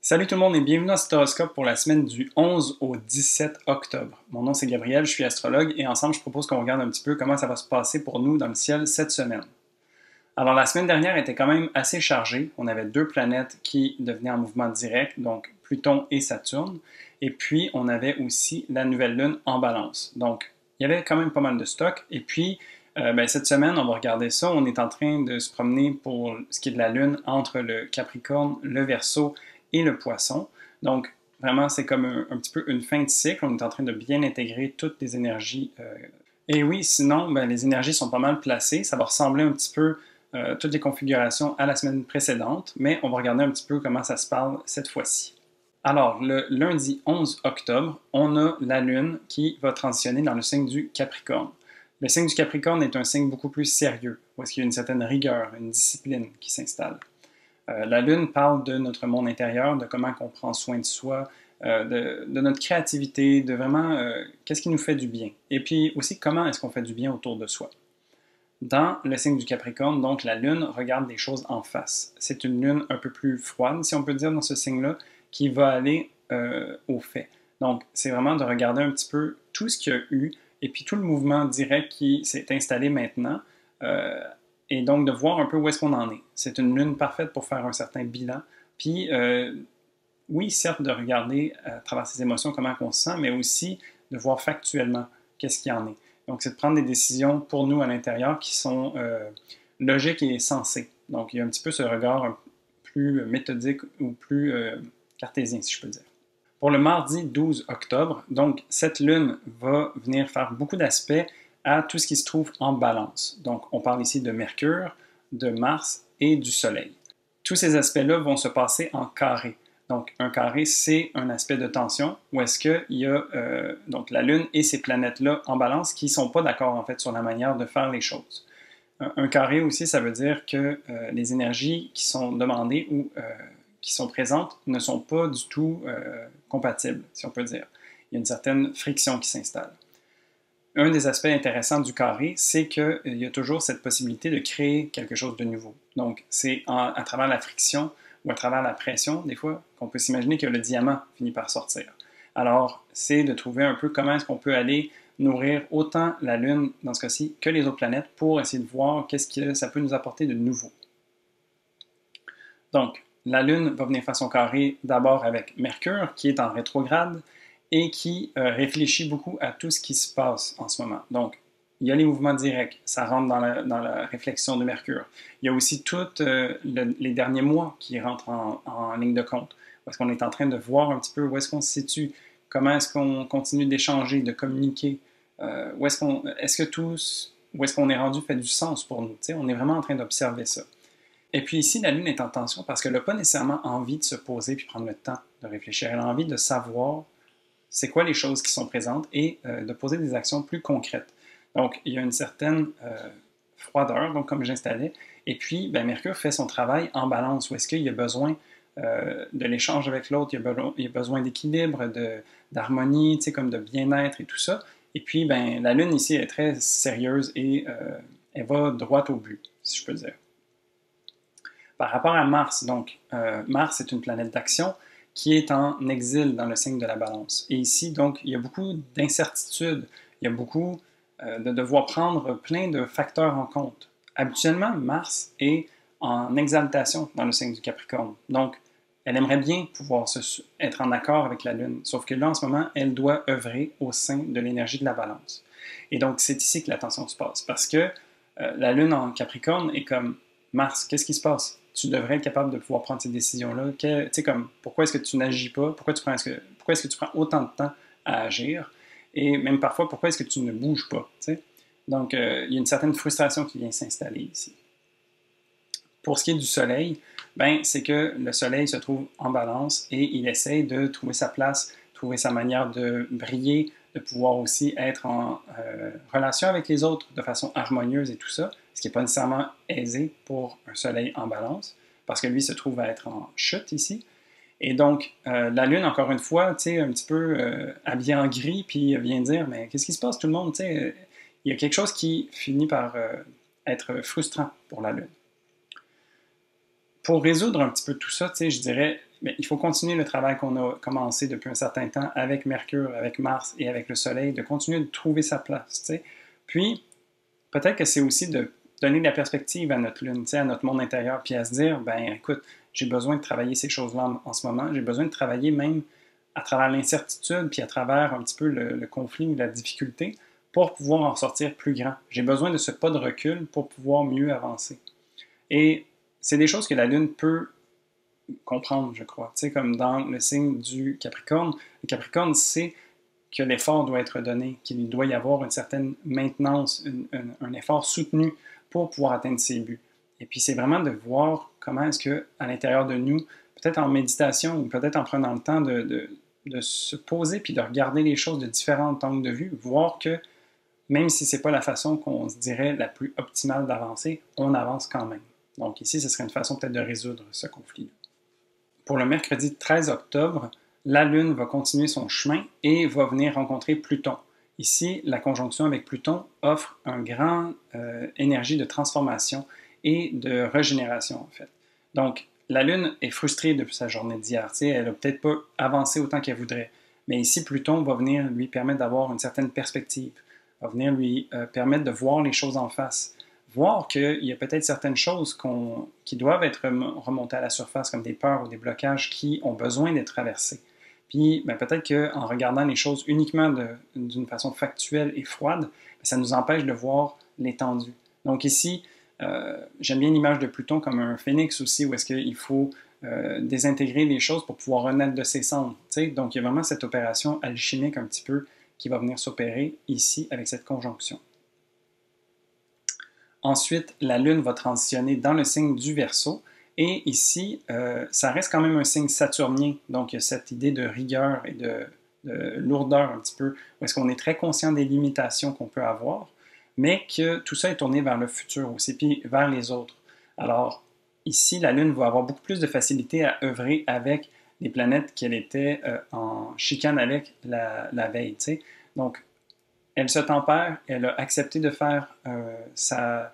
Salut tout le monde et bienvenue dans cet horoscope pour la semaine du 11 au 17 octobre. Mon nom c'est Gabriel, je suis astrologue et ensemble je propose qu'on regarde un petit peu comment ça va se passer pour nous dans le ciel cette semaine. Alors la semaine dernière était quand même assez chargée. On avait deux planètes qui devenaient en mouvement direct, donc Pluton et Saturne. Et puis on avait aussi la nouvelle lune en balance. Donc il y avait quand même pas mal de stock. Et puis cette semaine, on va regarder ça. On est en train de se promener pour ce qui est de la lune entre le Capricorne, le Verseau et le Poisson. Donc vraiment, c'est comme un petit peu une fin de cycle. On est en train de bien intégrer toutes les énergies. Et oui, sinon, les énergies sont pas mal placées. Ça va ressembler un petit peu toutes les configurations à la semaine précédente, mais on va regarder un petit peu comment ça se parle cette fois-ci. Alors, le lundi 11 octobre, on a la Lune qui va transitionner dans le signe du Capricorne. Le signe du Capricorne est un signe beaucoup plus sérieux, où il y a une certaine rigueur, une discipline qui s'installe. La Lune parle de notre monde intérieur, de comment on prend soin de soi, de notre créativité, de vraiment qu'est-ce qui nous fait du bien. Et puis aussi, comment est-ce qu'on fait du bien autour de soi. Dans le signe du Capricorne, donc la Lune regarde les choses en face. C'est une Lune un peu plus froide, si on peut dire, dans ce signe-là, qui va aller au fait. Donc, c'est vraiment de regarder un petit peu tout ce qu'il y a eu et puis tout le mouvement direct qui s'est installé maintenant et donc de voir un peu où est-ce qu'on en est. C'est une Lune parfaite pour faire un certain bilan. Puis, oui, certes, de regarder à travers ses émotions comment on se sent, mais aussi de voir factuellement qu'est-ce qu'il y en est. Donc, c'est de prendre des décisions pour nous à l'intérieur qui sont logiques et sensées. Donc, il y a un petit peu ce regard plus méthodique ou plus cartésien, si je peux dire. Pour le mardi 12 octobre, donc, cette lune va venir faire beaucoup d'aspects à tout ce qui se trouve en balance. Donc, on parle ici de Mercure, de Mars et du Soleil. Tous ces aspects-là vont se passer en carré. Donc, un carré, c'est un aspect de tension où est-ce qu'il y a donc la Lune et ces planètes-là en balance qui ne sont pas d'accord en fait sur la manière de faire les choses. Un carré aussi, ça veut dire que les énergies qui sont demandées ou qui sont présentes ne sont pas du tout compatibles, si on peut dire. Il y a une certaine friction qui s'installe. Un des aspects intéressants du carré, c'est qu'il y a toujours cette possibilité de créer quelque chose de nouveau. Donc, c'est à travers la friction ou à travers la pression, des fois, qu'on peut s'imaginer que le diamant finit par sortir. Alors, c'est de trouver un peu comment est-ce qu'on peut aller nourrir autant la Lune, dans ce cas-ci, que les autres planètes pour essayer de voir qu'est-ce que ça peut nous apporter de nouveau. Donc, la Lune va venir faire son carré d'abord avec Mercure, qui est en rétrograde, et qui réfléchit beaucoup à tout ce qui se passe en ce moment. Donc, il y a les mouvements directs, ça rentre dans la réflexion de Mercure. Il y a aussi tous les derniers mois qui rentrent en ligne de compte, parce qu'on est en train de voir un petit peu où est-ce qu'on se situe, comment est-ce qu'on continue d'échanger, de communiquer, où est-ce qu'on est rendu fait du sens pour nous. On est vraiment en train d'observer ça. Et puis ici, la Lune est en tension parce qu'elle n'a pas nécessairement envie de se poser puis prendre le temps de réfléchir. Elle a envie de savoir c'est quoi les choses qui sont présentes et de poser des actions plus concrètes. Donc, il y a une certaine froideur, donc comme j'installais, et puis Mercure fait son travail en balance, où est-ce qu'il y a besoin de l'échange avec l'autre, il y a besoin d'équilibre, d'harmonie, comme de bien-être et tout ça. Et puis, la Lune ici est très sérieuse et elle va droit au but, si je peux dire. Par rapport à Mars, donc, Mars est une planète d'action, qui est en exil dans le signe de la balance. Et ici, donc, il y a beaucoup d'incertitudes, il y a beaucoup de devoir prendre plein de facteurs en compte. Habituellement, Mars est en exaltation dans le signe du Capricorne. Donc, elle aimerait bien pouvoir être en accord avec la Lune, sauf que là, en ce moment, elle doit œuvrer au sein de l'énergie de la balance. Et donc, c'est ici que la tension se passe, parce que la Lune en Capricorne est comme Mars, qu'est-ce qui se passe? Tu devrais être capable de pouvoir prendre ces décisions-là. Tu sais, comme, pourquoi est-ce que tu n'agis pas? Pourquoi est-ce que tu prends autant de temps à agir? Et même parfois, pourquoi est-ce que tu ne bouges pas? T'sais? Donc, il y a une certaine frustration qui vient s'installer ici. Pour ce qui est du Soleil, c'est que le Soleil se trouve en balance et il essaie de trouver sa place, trouver sa manière de briller, de pouvoir aussi être en relation avec les autres de façon harmonieuse et tout ça, ce qui n'est pas nécessairement aisé pour un Soleil en balance, parce que lui se trouve à être en chute ici. Et donc, la Lune, encore une fois, tu sais, un petit peu habillée en gris, puis vient dire, mais qu'est-ce qui se passe tout le monde? Tu sais, il y a quelque chose qui finit par être frustrant pour la Lune. Pour résoudre un petit peu tout ça, tu sais, je dirais, mais il faut continuer le travail qu'on a commencé depuis un certain temps avec Mercure, avec Mars et avec le Soleil, de continuer de trouver sa place. T'sais. Puis, peut-être que c'est aussi de donner de la perspective à notre Lune, à notre monde intérieur, puis à se dire, ben écoute, j'ai besoin de travailler ces choses-là en ce moment, j'ai besoin de travailler même à travers l'incertitude, puis à travers un petit peu le conflit ou la difficulté, pour pouvoir en sortir plus grand. J'ai besoin de ce pas de recul pour pouvoir mieux avancer. Et c'est des choses que la Lune peut comprendre, je crois. Tu sais, comme dans le signe du Capricorne, le Capricorne sait que l'effort doit être donné, qu'il doit y avoir une certaine maintenance, un effort soutenu pour pouvoir atteindre ses buts. Et puis c'est vraiment de voir comment est-ce qu'à l'intérieur de nous, peut-être en méditation ou peut-être en prenant le temps de se poser puis de regarder les choses de différents angles de vue, voir que même si ce n'est pas la façon qu'on se dirait la plus optimale d'avancer, on avance quand même. Donc ici, ce serait une façon peut-être de résoudre ce conflit-là. Pour le mercredi 13 octobre, la Lune va continuer son chemin et va venir rencontrer Pluton. Ici, la conjonction avec Pluton offre une grande énergie de transformation et de régénération, en fait. Donc, la Lune est frustrée depuis sa journée d'hier. Elle n'a peut-être pas avancé autant qu'elle voudrait. Mais ici, Pluton va venir lui permettre d'avoir une certaine perspective, va venir lui permettre de voir les choses en face, voir qu'il y a peut-être certaines choses qui doivent être remontées à la surface, comme des peurs ou des blocages qui ont besoin d'être traversés. Puis ben, peut-être qu'en regardant les choses uniquement d'une façon factuelle et froide, ça nous empêche de voir l'étendue. Donc ici, j'aime bien l'image de Pluton comme un phénix aussi, où est-ce qu'il faut désintégrer les choses pour pouvoir renaître de ses cendres. T'sais? Donc il y a vraiment cette opération alchimique un petit peu qui va venir s'opérer ici avec cette conjonction. Ensuite, la Lune va transitionner dans le signe du Verseau. Et ici, ça reste quand même un signe saturnien. Donc, il y a cette idée de rigueur et de lourdeur un petit peu, où est-ce qu'on est très conscient des limitations qu'on peut avoir, mais que tout ça est tourné vers le futur aussi, puis vers les autres. Alors, ici, la Lune va avoir beaucoup plus de facilité à œuvrer avec les planètes qu'elle était en chicane avec la veille. T'sais. Donc, elle se tempère, elle a accepté de faire sa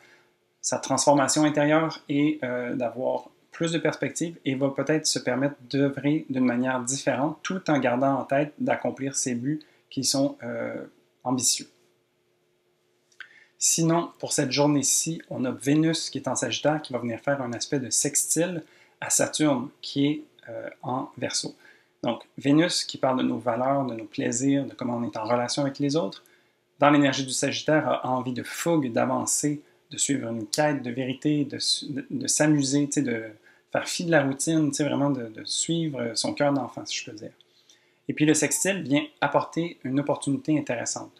transformation intérieure et d'avoir plus de perspectives et va peut-être se permettre d'œuvrer d'une manière différente tout en gardant en tête d'accomplir ses buts qui sont ambitieux. Sinon, pour cette journée-ci, on a Vénus qui est en Sagittaire qui va venir faire un aspect de sextile à Saturne qui est en Verseau. Donc, Vénus qui parle de nos valeurs, de nos plaisirs, de comment on est en relation avec les autres, dans l'énergie du Sagittaire, a envie de fougue, d'avancer, de suivre une quête de vérité, de s'amuser, de faire fi de la routine, vraiment de suivre son cœur d'enfant, si je peux dire. Et puis le sextile vient apporter une opportunité intéressante.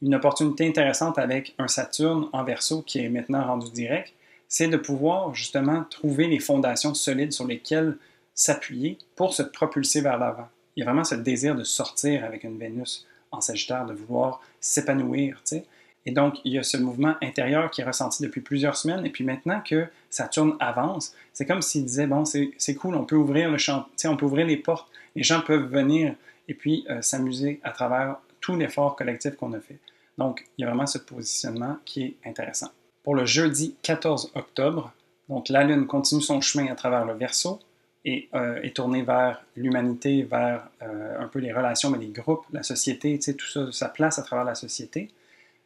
Une opportunité intéressante avec un Saturne en Verseau qui est maintenant rendu direct, c'est de pouvoir justement trouver les fondations solides sur lesquelles s'appuyer pour se propulser vers l'avant. Il y a vraiment ce désir de sortir avec une Vénus en Sagittaire, de vouloir s'épanouir, tu sais. Et donc, il y a ce mouvement intérieur qui est ressenti depuis plusieurs semaines. Et puis maintenant que Saturne avance, c'est comme s'il disait, bon, c'est cool, on peut ouvrir le champ, on peut ouvrir les portes, les gens peuvent venir et puis s'amuser à travers tout l'effort collectif qu'on a fait. Donc, il y a vraiment ce positionnement qui est intéressant. Pour le jeudi 14 octobre, donc la Lune continue son chemin à travers le Verseau et est tournée vers l'humanité, vers un peu les relations, mais les groupes, la société, tout ça, sa place à travers la société.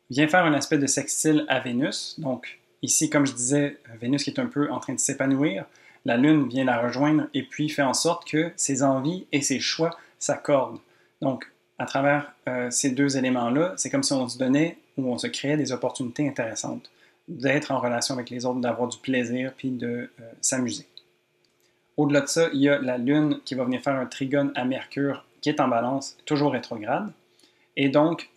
Vient faire un aspect de sextile à Vénus. Donc, ici, comme je disais, Vénus qui est un peu en train de s'épanouir, la Lune vient la rejoindre et puis fait en sorte que ses envies et ses choix s'accordent. Donc, à travers ces deux éléments-là, c'est comme si on se donnait ou on se créait des opportunités intéressantes, d'être en relation avec les autres, d'avoir du plaisir puis de s'amuser. Au-delà de ça, il y a la Lune qui va venir faire un trigone à Mercure qui est en balance, toujours rétrograde. Et donc,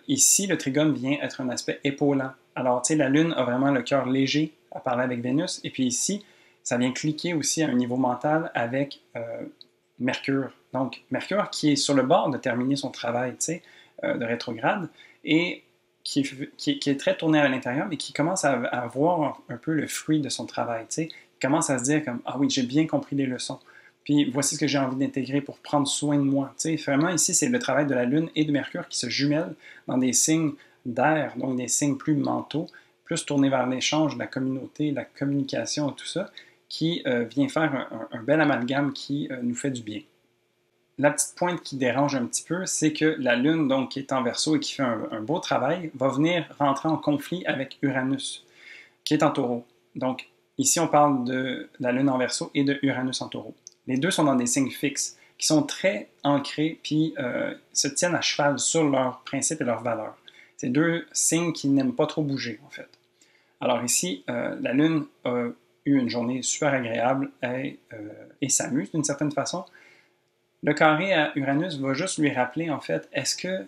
ici, le trigone vient être un aspect épaulant. Alors, tu sais, la Lune a vraiment le cœur léger à parler avec Vénus. Et puis ici, ça vient cliquer aussi à un niveau mental avec Mercure. Donc, Mercure qui est sur le bord de terminer son travail, tu sais, de rétrograde, et qui est très tourné à l'intérieur, mais qui commence à voir un peu le fruit de son travail, tu sais. Il commence à se dire comme, ah oui, j'ai bien compris les leçons. Puis voici ce que j'ai envie d'intégrer pour prendre soin de moi. T'sais, vraiment, ici, c'est le travail de la Lune et de Mercure qui se jumellent dans des signes d'air, donc des signes plus mentaux, plus tournés vers l'échange, la communauté, la communication et tout ça, qui vient faire un bel amalgame qui nous fait du bien. La petite pointe qui dérange un petit peu, c'est que la Lune, donc, qui est en Verseau et qui fait un beau travail, va venir rentrer en conflit avec Uranus, qui est en Taureau. Donc, ici, on parle de la Lune en Verseau et de Uranus en Taureau. Les deux sont dans des signes fixes, qui sont très ancrés, puis se tiennent à cheval sur leurs principes et leurs valeurs. C'est deux signes qui n'aiment pas trop bouger, en fait. Alors ici, la Lune a eu une journée super agréable et s'amuse d'une certaine façon. Le carré à Uranus va juste lui rappeler, en fait, est-ce que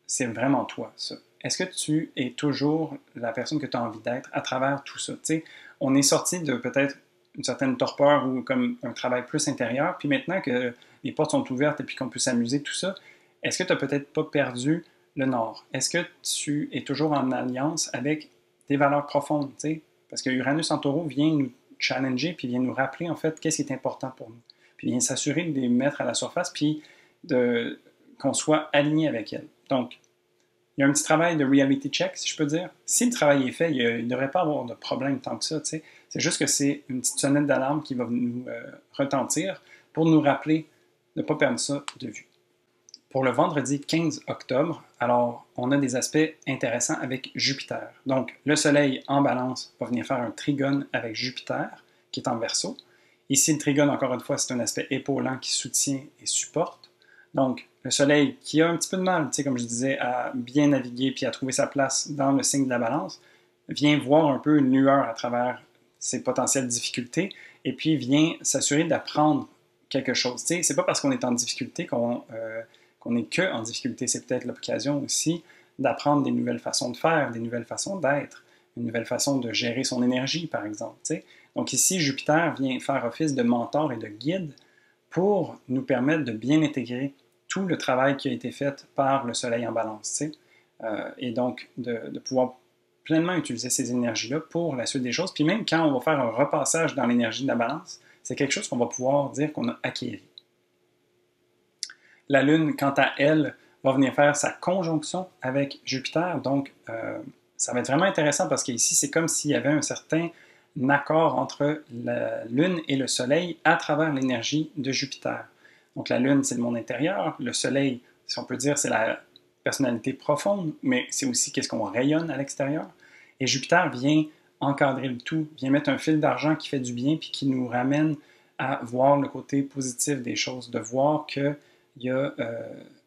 c'est vraiment toi, ça? Est-ce que tu es toujours la personne que tu as envie d'être à travers tout ça? T'sais, on est sorti de peut-être une certaine torpeur ou comme un travail plus intérieur, puis maintenant que les portes sont ouvertes et puis qu'on peut s'amuser, tout ça, est-ce que tu n'as peut-être pas perdu le nord? Est-ce que tu es toujours en alliance avec tes valeurs profondes? T'sais? Parce que Uranus en Taureau vient nous challenger puis vient nous rappeler, en fait, qu'est-ce qui est important pour nous. Puis vient s'assurer de les mettre à la surface puis qu'on soit aligné avec elle. Donc, il y a un petit travail de reality check, si je peux dire. Si le travail est fait, il ne devrait pas avoir de problème tant que ça. T'sais. C'est juste que c'est une petite sonnette d'alarme qui va nous retentir pour nous rappeler de ne pas perdre ça de vue. Pour le vendredi 15 octobre, alors, on a des aspects intéressants avec Jupiter. Donc, le Soleil en Balance va venir faire un trigone avec Jupiter, qui est en Verseau. Ici, le trigone, encore une fois, c'est un aspect épaulant qui soutient et supporte. Donc, le Soleil qui a un petit peu de mal, comme je disais, à bien naviguer puis à trouver sa place dans le signe de la Balance, vient voir un peu une lueur à travers ses potentielles difficultés et puis vient s'assurer d'apprendre quelque chose. C'est pas parce qu'on est en difficulté qu'on n'est que en difficulté. C'est peut-être l'occasion aussi d'apprendre des nouvelles façons de faire, des nouvelles façons d'être, une nouvelle façon de gérer son énergie, par exemple. T'sais. Donc ici, Jupiter vient faire office de mentor et de guide pour nous permettre de bien intégrer tout le travail qui a été fait par le Soleil en Balance. Et donc de pouvoir pleinement utiliser ces énergies-là pour la suite des choses. Puis même quand on va faire un repassage dans l'énergie de la Balance, c'est quelque chose qu'on va pouvoir dire qu'on a acquéri. La Lune, quant à elle, va venir faire sa conjonction avec Jupiter. Donc, ça va être vraiment intéressant parce qu'ici, c'est comme s'il y avait un certain accord entre la Lune et le Soleil à travers l'énergie de Jupiter. Donc, la Lune, c'est le monde intérieur. Le Soleil, si on peut dire, c'est la personnalité profonde, mais c'est aussi qu'est-ce qu'on rayonne à l'extérieur. Et Jupiter vient encadrer le tout, vient mettre un fil d'argent qui fait du bien puis qui nous ramène à voir le côté positif des choses, de voir qu'il y a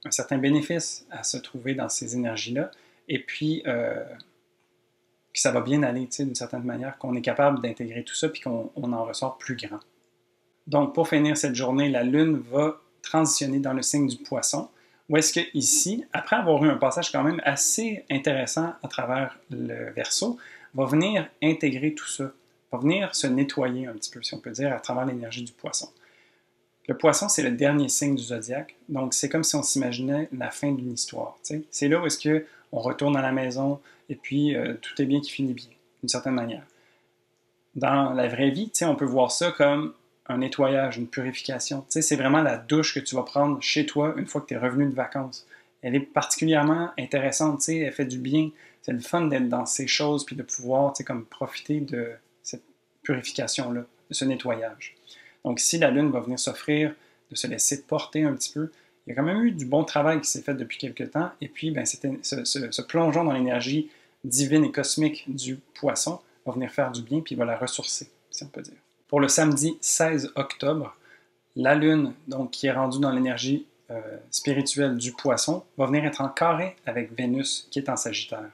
un certain bénéfice à se trouver dans ces énergies-là, et puis que ça va bien aller, d'une certaine manière, qu'on est capable d'intégrer tout ça, puis qu'on en ressort plus grand. Donc, pour finir cette journée, la Lune va transitionner dans le signe du Poisson, où est-ce que ici, après avoir eu un passage quand même assez intéressant à travers le Verseau, va venir intégrer tout ça, va venir se nettoyer un petit peu, si on peut dire, à travers l'énergie du Poisson. Le Poisson, c'est le dernier signe du zodiaque, donc c'est comme si on s'imaginait la fin d'une histoire. T'sais. C'est là où est-ce qu'on retourne à la maison et puis tout est bien qui finit bien, d'une certaine manière. Dans la vraie vie, on peut voir ça comme un nettoyage, une purification. C'est vraiment la douche que tu vas prendre chez toi une fois que tu es revenu de vacances. Elle est particulièrement intéressante, elle fait du bien. C'est le fun d'être dans ces choses puis de pouvoir comme profiter de cette purification-là, de ce nettoyage. Donc ici, la Lune va venir s'offrir de se laisser porter un petit peu. Il y a quand même eu du bon travail qui s'est fait depuis quelques temps. Et puis, ce plongeon dans l'énergie divine et cosmique du Poisson va venir faire du bien, puis il va la ressourcer, si on peut dire. Pour le samedi 16 octobre, la Lune, donc, qui est rendue dans l'énergie spirituelle du Poisson, va venir être en carré avec Vénus, qui est en Sagittaire.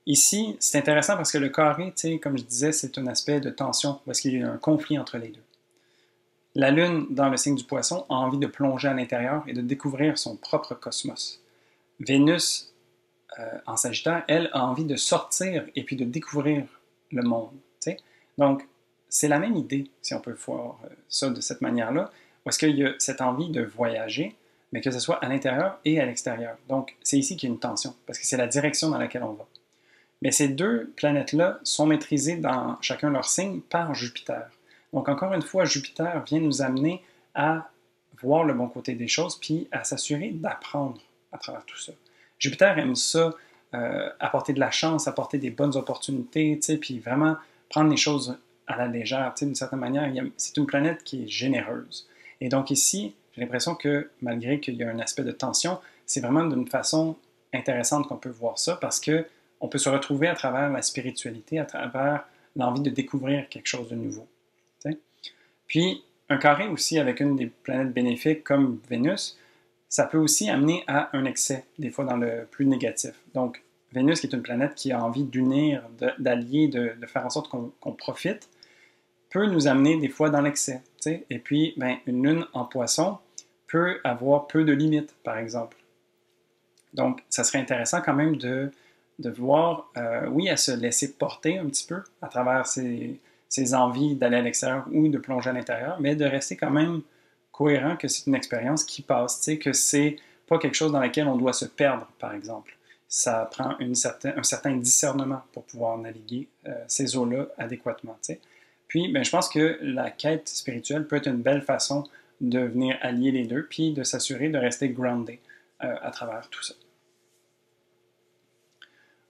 Ici, c'est intéressant parce que le carré, comme je disais, c'est un aspect de tension, parce qu'il y a un conflit entre les deux. La Lune, dans le signe du Poisson, a envie de plonger à l'intérieur et de découvrir son propre cosmos. Vénus, en Sagittaire, elle, a envie de sortir et puis de découvrir le monde. T'sais? Donc, c'est la même idée, si on peut voir ça de cette manière-là, où est-ce qu'il y a cette envie de voyager, mais que ce soit à l'intérieur et à l'extérieur. Donc, c'est ici qu'il y a une tension, parce que c'est la direction dans laquelle on va. Mais ces deux planètes-là sont maîtrisées dans chacun leur signe par Jupiter. Donc, encore une fois, Jupiter vient nous amener à voir le bon côté des choses, puis à s'assurer d'apprendre à travers tout ça. Jupiter aime ça, apporter de la chance, apporter des bonnes opportunités, puis vraiment prendre les choses à la légère, d'une certaine manière. C'est une planète qui est généreuse. Et donc ici, j'ai l'impression que malgré qu'il y a un aspect de tension, c'est vraiment d'une façon intéressante qu'on peut voir ça parce qu'on peut se retrouver à travers la spiritualité, à travers l'envie de découvrir quelque chose de nouveau. T'sais? Puis, un carré aussi avec une des planètes bénéfiques comme Vénus, ça peut aussi amener à un excès, des fois dans le plus négatif. Donc, Vénus, qui est une planète qui a envie d'unir, d'allier, de faire en sorte qu'on profite, peut nous amener des fois dans l'excès. Et puis, ben, une lune en poisson peut avoir peu de limites, par exemple. Donc, ça serait intéressant quand même de voir, oui, à se laisser porter un petit peu à travers ses envies d'aller à l'extérieur ou de plonger à l'intérieur, mais de rester quand même cohérent que c'est une expérience qui passe, que c'est pas quelque chose dans lequel on doit se perdre, par exemple. Ça prend un certain discernement pour pouvoir naviguer ces eaux-là adéquatement. T'sais. Puis, ben, je pense que la quête spirituelle peut être une belle façon de venir allier les deux, puis de s'assurer de rester grounded à travers tout ça.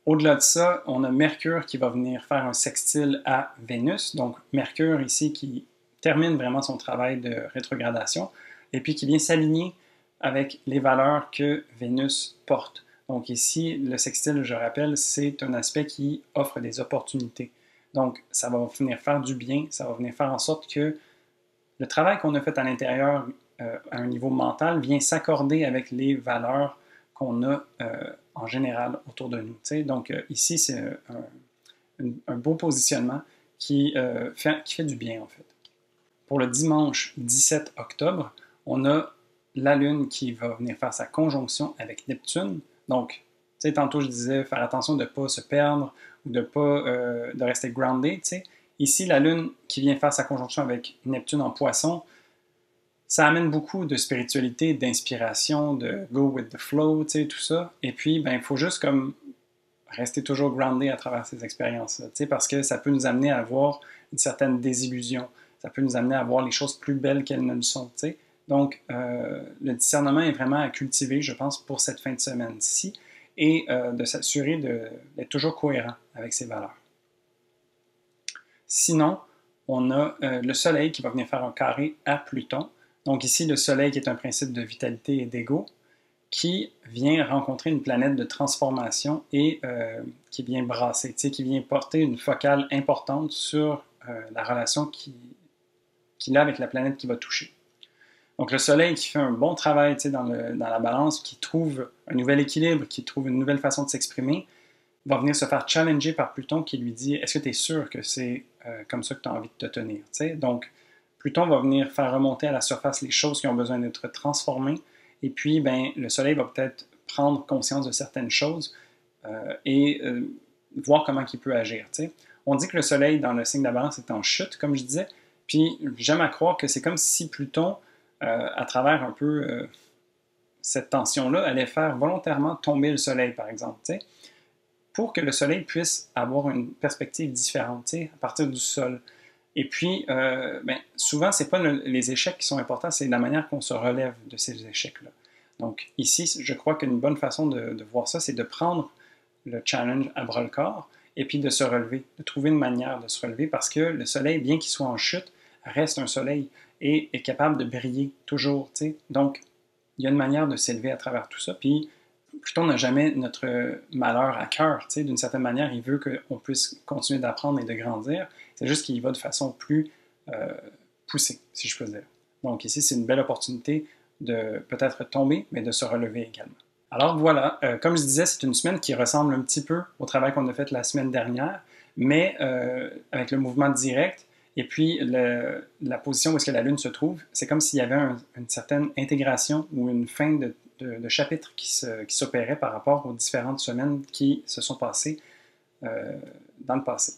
Au-delà de ça, on a Mercure qui va venir faire un sextile à Vénus. Donc, Mercure ici qui termine vraiment son travail de rétrogradation et puis qui vient s'aligner avec les valeurs que Vénus porte. Donc ici, le sextile, je rappelle, c'est un aspect qui offre des opportunités. Donc, ça va venir faire du bien, ça va venir faire en sorte que le travail qu'on a fait à l'intérieur à un niveau mental vient s'accorder avec les valeurs qu'on a en général autour de nous. T'sais. Donc ici, c'est un beau positionnement qui fait du bien en fait. Pour le dimanche 17 octobre, on a la Lune qui va venir faire sa conjonction avec Neptune. Donc, tantôt je disais faire attention de ne pas se perdre ou de rester grounded. T'sais. Ici, la Lune qui vient faire sa conjonction avec Neptune en Poisson, ça amène beaucoup de spiritualité, d'inspiration, de go with the flow, tout ça. Et puis, ben, il faut juste comme rester toujours grounded à travers ces expériences-là, parce que ça peut nous amener à avoir une certaine désillusion. Ça peut nous amener à voir les choses plus belles qu'elles ne le sont, t'sais. Donc, le discernement est vraiment à cultiver, je pense, pour cette fin de semaine-ci et de s'assurer d'être toujours cohérent avec ses valeurs. Sinon, on a le Soleil qui va venir faire un carré à Pluton. Donc ici, le Soleil qui est un principe de vitalité et d'ego, qui vient rencontrer une planète de transformation et qui vient brasser, qui vient porter une focale importante sur la relation qu'il a avec la planète qui va toucher. Donc le Soleil qui fait un bon travail dans la balance, qui trouve un nouvel équilibre, qui trouve une nouvelle façon de s'exprimer, va venir se faire challenger par Pluton qui lui dit « Est-ce que tu es sûr que c'est comme ça que tu as envie de te tenir? » Donc, Pluton va venir faire remonter à la surface les choses qui ont besoin d'être transformées. Et puis, ben, le Soleil va peut-être prendre conscience de certaines choses et voir comment il peut agir. T'sais. On dit que le Soleil dans le signe de la Balance est en chute, comme je disais. Puis, j'aime à croire que c'est comme si Pluton, à travers un peu cette tension-là, allait faire volontairement tomber le Soleil, par exemple. T'sais. Pour que le Soleil puisse avoir une perspective différente à partir du sol. Et puis, ben, souvent, ce n'est pas les échecs qui sont importants, c'est la manière qu'on se relève de ces échecs-là. Donc, ici, je crois qu'une bonne façon de voir ça, c'est de prendre le challenge à bras-le-corps et puis de se relever, de trouver une manière de se relever parce que le soleil, bien qu'il soit en chute, reste un soleil et est capable de briller toujours. T'sais. Donc, il y a une manière de s'élever à travers tout ça. Puis, Pluton n'a jamais notre malheur à cœur. D'une certaine manière, il veut qu'on puisse continuer d'apprendre et de grandir. C'est juste qu'il va de façon plus poussée, si je peux dire. Donc ici, c'est une belle opportunité de peut-être tomber, mais de se relever également. Alors voilà, comme je disais, c'est une semaine qui ressemble un petit peu au travail qu'on a fait la semaine dernière, mais avec le mouvement direct et puis la position où est-ce que la Lune se trouve, c'est comme s'il y avait une certaine intégration ou une fin de chapitre qui s'opérait par rapport aux différentes semaines qui se sont passées dans le passé.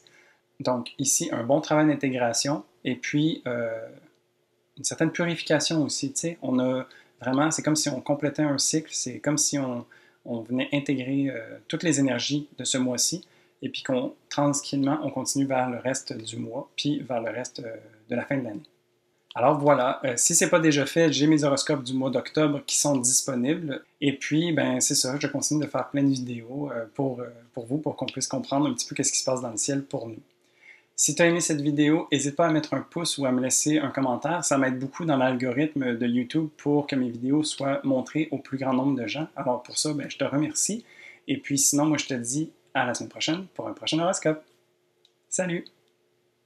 Donc ici, un bon travail d'intégration et puis une certaine purification aussi. Tu sais, on a vraiment, c'est comme si on complétait un cycle, c'est comme si on venait intégrer toutes les énergies de ce mois-ci et puis tranquillement, on continue vers le reste du mois, puis vers le reste de la fin de l'année. Alors voilà, si ce n'est pas déjà fait, j'ai mes horoscopes du mois d'octobre qui sont disponibles. Et puis, ben c'est ça, je continue de faire plein de vidéos pour vous, pour qu'on puisse comprendre un petit peu ce qui se passe dans le ciel pour nous. Si tu as aimé cette vidéo, n'hésite pas à mettre un pouce ou à me laisser un commentaire. Ça m'aide beaucoup dans l'algorithme de YouTube pour que mes vidéos soient montrées au plus grand nombre de gens. Alors pour ça, je te remercie. Et puis sinon, moi je te dis à la semaine prochaine pour un prochain horoscope. Salut!